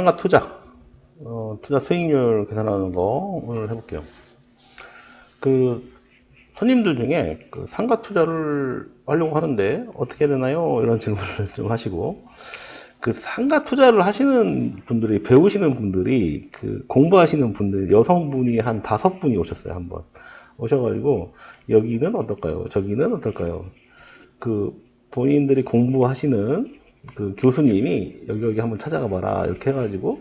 상가 투자, 투자 수익률 계산하는 거 오늘 해볼게요. 그 손님들 중에 그 상가 투자를 하려고 하는데 어떻게 해야 되나요? 이런 질문을 좀 하시고, 그 상가 투자를 하시는 분들이, 배우시는 분들이, 그 공부하시는 분들, 여성분이 한 5분이 오셨어요. 한번 오셔가지고 여기는 어떨까요? 저기는 어떨까요? 그 본인들이 공부하시는 그 교수님이 여기 한번 찾아가 봐라 이렇게 해가지고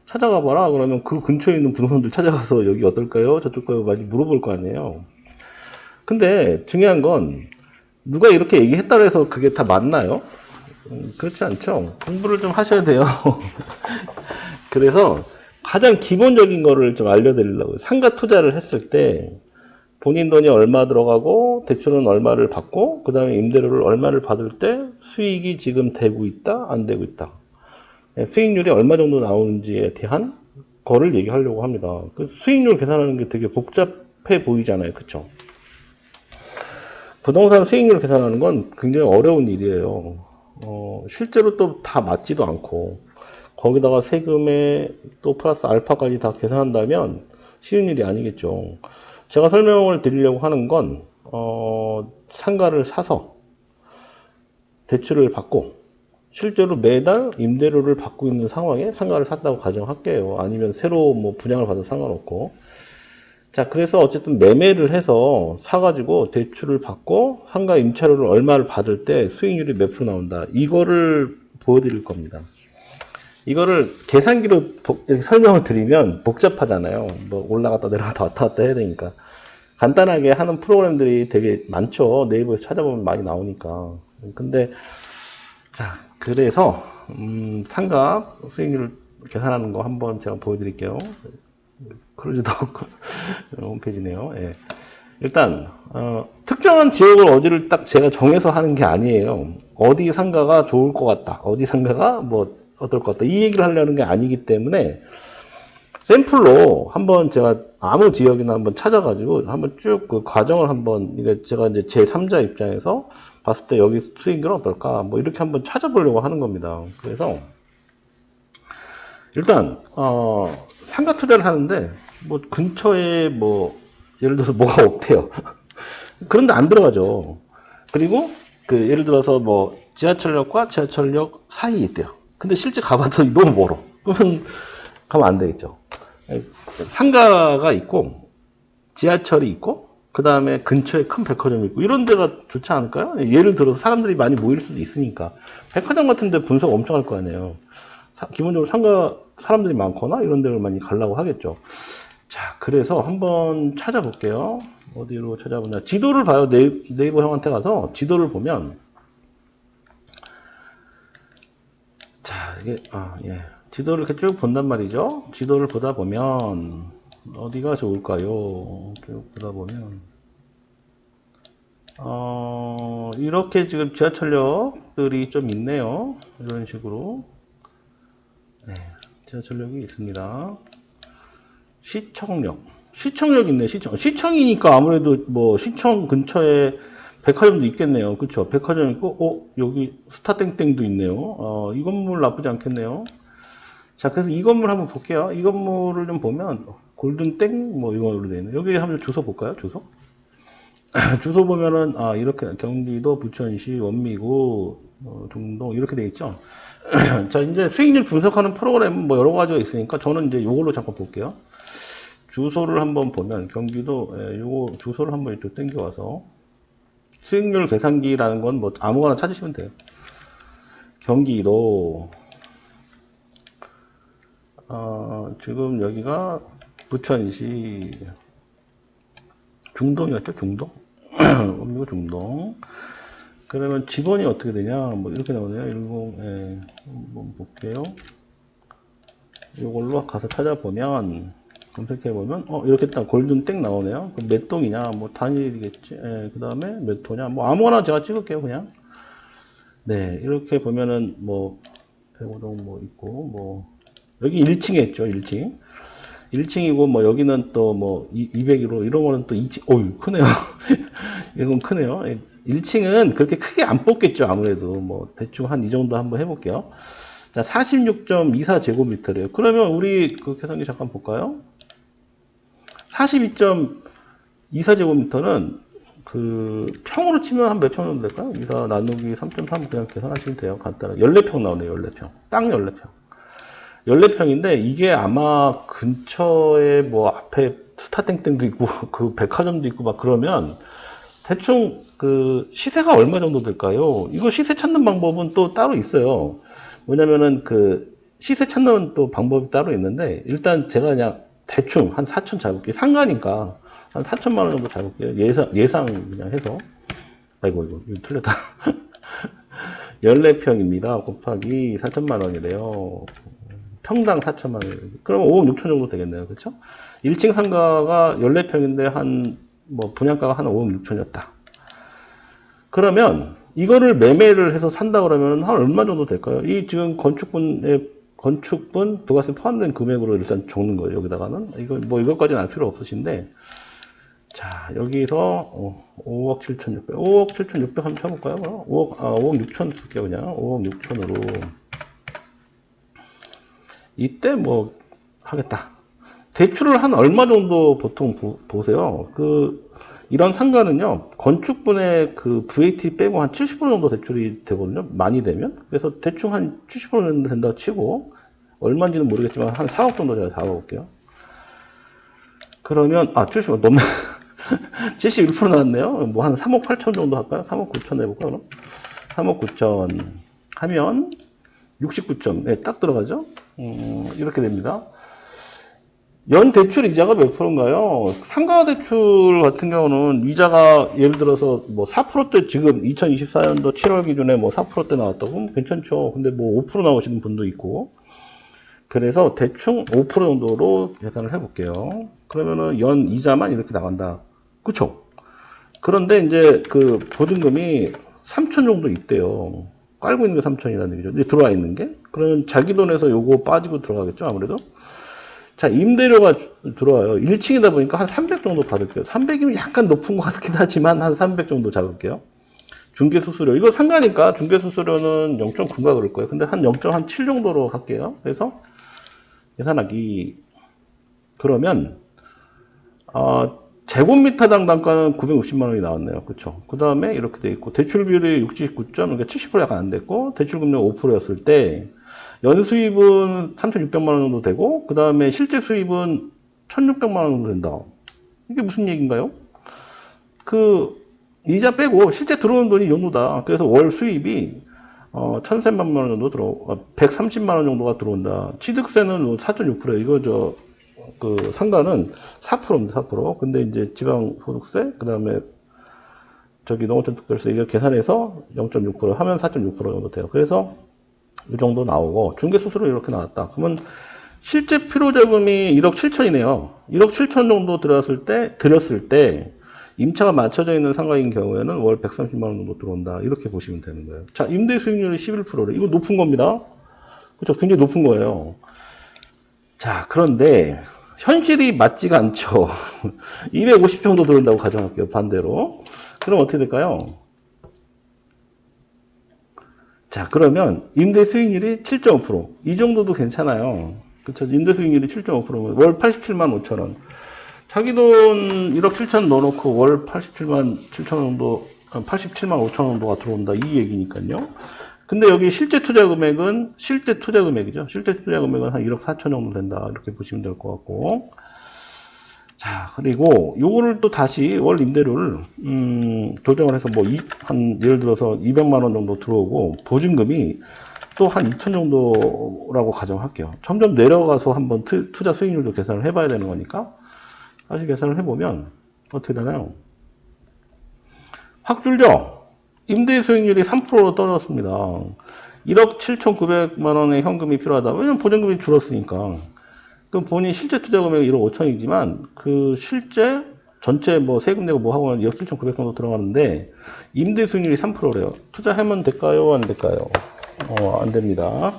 찾아가 봐라 그러면 그 근처에 있는 부동산들 찾아가서 여기 어떨까요? 저쪽까요? 많이 물어볼 거 아니에요. 근데 중요한 건 누가 이렇게 얘기했다고 해서 그게 다 맞나요? 그렇지 않죠. 공부를 좀 하셔야 돼요. 그래서 가장 기본적인 거를 좀 알려드리려고요. 상가 투자를 했을 때 본인 돈이 얼마 들어가고 대출은 얼마를 받고 그 다음에 임대료를 얼마를 받을 때 수익이 지금 되고 있다 안 되고 있다, 수익률이 얼마 정도 나오는지에 대한 거를 얘기하려고 합니다. 그 수익률 계산하는 게 되게 복잡해 보이잖아요. 그쵸? 부동산 수익률 계산하는 건 굉장히 어려운 일이에요. 실제로 또 다 맞지도 않고 거기다가 세금에 또 플러스 알파까지 다 계산한다면 쉬운 일이 아니겠죠. 제가 설명을 드리려고 하는 건 상가를 사서 대출을 받고 실제로 매달 임대료를 받고 있는 상황에 상가를 샀다고 가정할게요. 아니면 새로 뭐 분양을 받아도 상관없고. 자, 그래서 어쨌든 매매를 해서 사가지고 대출을 받고 상가 임차료를 얼마를 받을 때 수익률이 몇 프로 나온다. 이거를 보여드릴 겁니다. 이거를 계산기로 이렇게 설명을 드리면 복잡하잖아요. 뭐 올라갔다 내려갔다 왔다 갔다 해야 되니까. 간단하게 하는 프로그램들이 되게 많죠. 네이버에서 찾아보면 많이 나오니까. 근데 자, 그래서 상가 수익률 계산하는 거 한번 제가 보여드릴게요. 그러지도 않고 홈페이지네요. 예. 일단 특정한 지역을 어디를 딱 제가 정해서 하는 게 아니에요. 어디 상가가 좋을 것 같다, 어디 상가가 뭐 어떨 것 같다, 이 얘기를 하려는 게 아니기 때문에 샘플로 한번 제가 아무 지역이나 한번 찾아가지고 한번 쭉 그 과정을 한번, 이게 제가 이제 제3자 입장에서 봤을 때 여기 수익률은 어떨까, 뭐 이렇게 한번 찾아보려고 하는 겁니다. 그래서 일단 상가 투자를 하는데 뭐 근처에 뭐 예를 들어서 뭐가 없대요. 그런데 안 들어가죠. 그리고 그 예를 들어서 뭐 지하철역과 지하철역 사이에 있대요. 근데 실제 가봐도 너무 멀어. 그러면 가면 안 되겠죠. 상가가 있고 지하철이 있고 그 다음에 근처에 큰 백화점이 있고 이런 데가 좋지 않을까요? 예를 들어서 사람들이 많이 모일 수도 있으니까 백화점 같은 데 분석 엄청 할 거 아니에요. 기본적으로 상가 사람들이 많거나 이런 데를 많이 가려고 하겠죠. 자, 그래서 한번 찾아볼게요. 어디로 찾아보냐. 지도를 봐요. 네이버 형한테 가서 지도를 보면, 자, 이게, 예. 지도를 이렇게 쭉 본단 말이죠. 지도를 보다 보면, 어디가 좋을까요? 쭉 보다 보면, 이렇게 지금 지하철역들이 좀 있네요. 이런 식으로. 네, 지하철역이 있습니다. 시청역 있네. 시청이니까 아무래도 뭐 시청 근처에 백화점도 있겠네요. 그쵸? 백화점 있고, 여기 스타땡땡도 있네요. 이 건물 나쁘지 않겠네요. 자, 그래서 이 건물 한번 볼게요. 이 건물을 좀 보면 골든땡 뭐 이걸로 되어 있네. 여기 한번 주소 볼까요? 주소? 주소 보면은 이렇게 경기도 부천시 원미구 중동 이렇게 되어 있죠. 자, 이제 수익률 분석하는 프로그램은 뭐 여러 가지가 있으니까 저는 이제 이걸로 잠깐 볼게요. 주소를 한번 보면 경기도, 요거 주소를 한번 이렇게 땡겨와서 수익률 계산기라는 건 뭐 아무거나 찾으시면 돼요. 경기도, 지금 여기가 부천시 중동이었죠? 중동? 원미구 중동. 그러면 직원이 어떻게 되냐? 뭐 이렇게 나오네요. 10, 한번 볼게요. 이걸로 가서 찾아보면, 검색해보면, 이렇게 딱 골든땡 나오네요. 그럼 몇 동이냐? 뭐 단일이겠지. 그 다음에 몇 호냐? 뭐 아무거나 제가 찍을게요, 그냥. 네, 이렇게 보면은 뭐, 105동 뭐 있고, 뭐, 여기 1층에 있죠, 1층. 1층이고, 뭐 여기는 또 뭐, 201호, 이런 거는 또 2층, 어유 크네요. 이건 크네요. 1층은 그렇게 크게 안 뽑겠죠, 아무래도. 뭐, 대충 한 이 정도 한번 해볼게요. 자, 46.24제곱미터래요. 그러면 우리 그 계산기 잠깐 볼까요? 42.24제곱미터는 그 평으로 치면 한 몇 평 정도 될까요? 24 나누기 3.3 그냥 계산하시면 돼요. 간단하게. 14평 나오네요. 14평. 딱 14평. 14평인데 이게 아마 근처에 뭐 앞에 스타땡땡도 있고 그 백화점도 있고 막 그러면 대충 그 시세가 얼마 정도 될까요? 이거 시세 찾는 방법은 또 따로 있어요. 뭐냐면은 그 시세 찾는 또 방법이 따로 있는데 일단 제가 그냥 대충 한 4천 잡을게요. 상가니까 한 4천만 원 정도 잡을게요. 예상 그냥 해서. 아이고 이거 틀렸다. 14평입니다. 곱하기 4천만 원이래요. 평당 4천만 원. 그럼 5억 6천 정도 되겠네요. 그렇죠? 1층 상가가 14평인데 한 뭐 분양가가 한 5억 6천이었다. 그러면 이거를 매매를 해서 산다 그러면 한 얼마 정도 될까요? 이 지금 건축분 부가세 포함된 금액으로 일단 적는 거예요. 여기다가는 이거 뭐 이것까지는 알 필요 없으신데 자 여기서 5억 7,600 5억 7,600 한번 쳐볼까요? 5억 6천 쓸게요. 그냥 5억 6천으로 이때 뭐 하겠다. 대출을 한 얼마 정도 보통 보세요. 이런 상가는요, 건축분의 그 VAT 빼고 한 70% 정도 대출이 되거든요. 많이 되면. 그래서 대충 한 70% 정도 된다고 치고, 얼마인지는 모르겠지만 한 4억 정도 제가 잡아볼게요. 그러면, 70% 너무, 71% 나왔네요. 뭐 한 3억 8천 정도 할까요? 3억 9천 해볼까요, 그럼? 3억 9천 하면 69점. 네, 딱 들어가죠? 이렇게 됩니다. 연 대출 이자가 몇 프로인가요? 상가 대출 같은 경우는 이자가 예를 들어서 뭐 4%대 지금 2024년도 7월 기준에 뭐 4%대 나왔다고 괜찮죠. 근데 뭐 5% 나오시는 분도 있고. 그래서 대충 5% 정도로 계산을 해볼게요. 그러면은 연 이자만 이렇게 나간다. 그쵸? 그런데 이제 그 보증금이 3천 정도 있대요. 깔고 있는 게 3천이라는 얘기죠. 근데 들어와 있는 게. 그러면 자기 돈에서 요거 빠지고 들어가겠죠, 아무래도. 자, 임대료가 들어와요. 1층이다 보니까 한 300 정도 받을게요. 300이면 약간 높은 것 같긴 하지만 한 300 정도 잡을게요. 중개수수료. 이거 상가니까 중개수수료는 0.9가 그럴 거예요. 근데 한 0.7 정도로 할게요. 그래서 계산하기. 그러면, 제곱미터당 단가는 960만 원이 나왔네요. 그쵸? 그 다음에 이렇게 돼 있고, 대출 비율이 69점, 그러니까 70% 약간 안 됐고, 대출금리가 5%였을 때, 연수입은 3,600만 원 정도 되고 그 다음에 실제 수입은 1,600만 원 정도 된다. 이게 무슨 얘기인가요? 그 이자 빼고 실제 들어오는 돈이 이 정도다. 그래서 월 수입이 1,300만 원 정도 130만 원 정도가 들어온다. 취득세는 4.6%예요. 이거 그 상가는 4%입니다. 4%. 근데 이제 지방소득세, 그 다음에 저기 농어촌 특별세 이거 계산해서 0.6% 하면 4.6% 정도 돼요. 그래서 이 정도 나오고 중개수수료 이렇게 나왔다. 그러면 실제 필요자금이 1억 7천이네요. 1억 7천 정도 들였을 때 임차가 맞춰져 있는 상가인 경우에는 월 130만 원 정도 들어온다. 이렇게 보시면 되는 거예요. 자, 임대 수익률이 11%래. 이거 높은 겁니다. 그렇죠? 굉장히 높은 거예요. 자, 그런데 현실이 맞지가 않죠. 250 정도 들어온다고 가정할게요. 반대로. 그럼 어떻게 될까요? 자, 그러면 임대 수익률이 7.5%. 이 정도도 괜찮아요. 그쵸? 임대 수익률이 7.5%면 월 87만 5천 원. 자기 돈 1억 7천 넣어놓고 월 87만 7천 원 정도, 87만 5천 원 정도가 들어온다. 이 얘기니까요. 근데 여기 실제 투자 금액이죠. 실제 투자 금액은 한 1억 4천 정도 된다. 이렇게 보시면 될 것 같고. 자, 그리고 요거를 또 다시 월 임대료를 조정을 해서 뭐 예를 들어서 200만 원 정도 들어오고 보증금이 또 한 2천 정도라고 가정할게요. 점점 내려가서 한번 투자 수익률도 계산을 해봐야 되는 거니까 다시 계산을 해보면 어떻게 되나요? 확 줄죠? 임대 수익률이 3%로 떨어졌습니다. 1억 7,900만 원의 현금이 필요하다. 왜냐면 보증금이 줄었으니까. 그럼 본인 실제 투자 금액이 1억 5천이지만 그 실제 전체 뭐 세금 내고 뭐 하고는 2억 7,900 정도 들어가는데 임대 수익률이 3%래요. 투자하면 될까요? 안 될까요? 안 됩니다.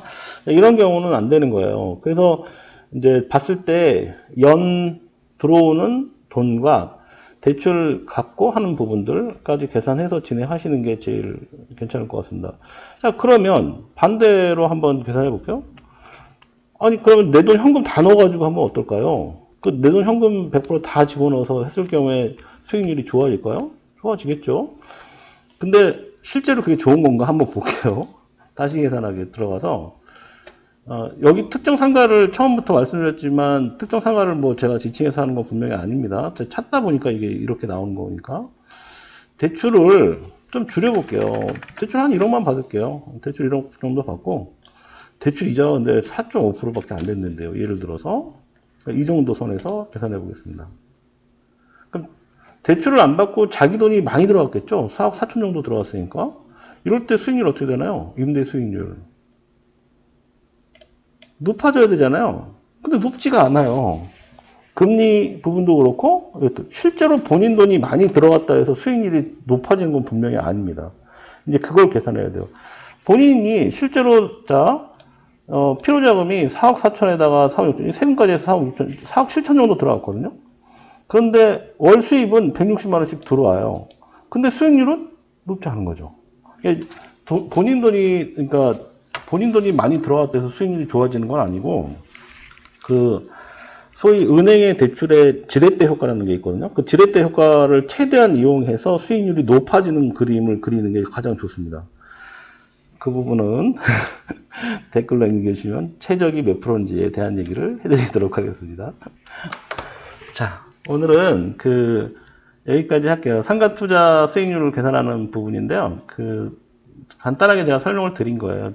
이런 경우는 안 되는 거예요. 그래서 이제 봤을 때 연 들어오는 돈과 대출 갚고 하는 부분들까지 계산해서 진행하시는 게 제일 괜찮을 것 같습니다. 자, 그러면 반대로 한번 계산해 볼게요. 아니, 그러면 내 돈 현금 다 넣어가지고 하면 어떨까요? 그 내 돈 현금 100%다 집어넣어서 했을 경우에 수익률이 좋아질까요? 좋아지겠죠? 근데 실제로 그게 좋은 건가 한번 볼게요. 다시 계산하기 들어가서 여기 특정 상가를 처음부터 말씀드렸지만 특정 상가를 뭐 제가 지칭해서 하는 건 분명히 아닙니다. 찾다 보니까 이게 이렇게 나오는 거니까 대출을 좀 줄여볼게요. 대출 한 1억만 받을게요. 대출 1억 정도 받고 대출 이자가 근데 4.5%밖에 안 됐는데요. 예를 들어서 이 정도 선에서 계산해 보겠습니다. 그럼 대출을 안 받고 자기 돈이 많이 들어갔겠죠? 4억 4천 정도 들어갔으니까 이럴 때 수익률 어떻게 되나요? 임대 수익률 높아져야 되잖아요. 근데 높지가 않아요. 금리 부분도 그렇고 실제로 본인 돈이 많이 들어갔다 해서 수익률이 높아지는 건 분명히 아닙니다. 이제 그걸 계산해야 돼요. 본인이 실제로 필요자금이 4억 4천에다가 4억 6천, 세금까지 해서 4억 6천, 4억 7천 정도 들어갔거든요. 그런데 월 수입은 160만 원씩 들어와요. 근데 수익률은 높지 않은 거죠. 본인 돈이, 그러니까 본인 돈이 많이 들어갔다 해서 수익률이 좋아지는 건 아니고, 소위 은행의 대출의 지렛대 효과라는 게 있거든요. 그 지렛대 효과를 최대한 이용해서 수익률이 높아지는 그림을 그리는 게 가장 좋습니다. 그 부분은 댓글로 남겨주시면 최적이 몇 프로인지에 대한 얘기를 해드리도록 하겠습니다. 자, 오늘은 여기까지 할게요. 상가 투자 수익률을 계산하는 부분인데요. 간단하게 제가 설명을 드린 거예요.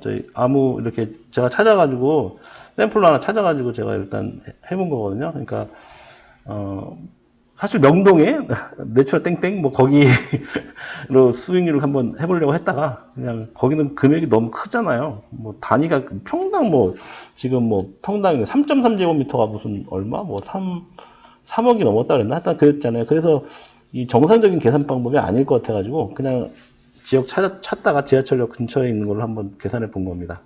이렇게 제가 찾아가지고, 샘플로 하나 찾아가지고 제가 일단 해본 거거든요. 그러니까, 사실 명동에 내추럴 땡땡 뭐 거기로 수익률을 한번 해보려고 했다가 그냥 거기는 금액이 너무 크잖아요. 뭐 단위가 평당 지금 평당 3.3제곱미터가 무슨 얼마 3억이 넘었다 그랬나? 하여튼 그랬잖아요. 그래서 이 정상적인 계산 방법이 아닐 것 같아가지고 그냥 지역 찾다가 지하철역 근처에 있는 걸로 한번 계산해 본 겁니다.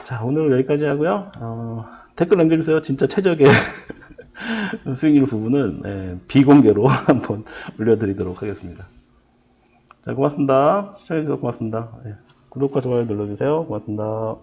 자, 오늘 여기까지 하고요. 댓글 남겨주세요. 진짜 최적의 수익률 부분은 비공개로 한번 올려드리도록 하겠습니다. 자, 고맙습니다. 시청해주셔서 고맙습니다. 구독과 좋아요 눌러주세요. 고맙습니다.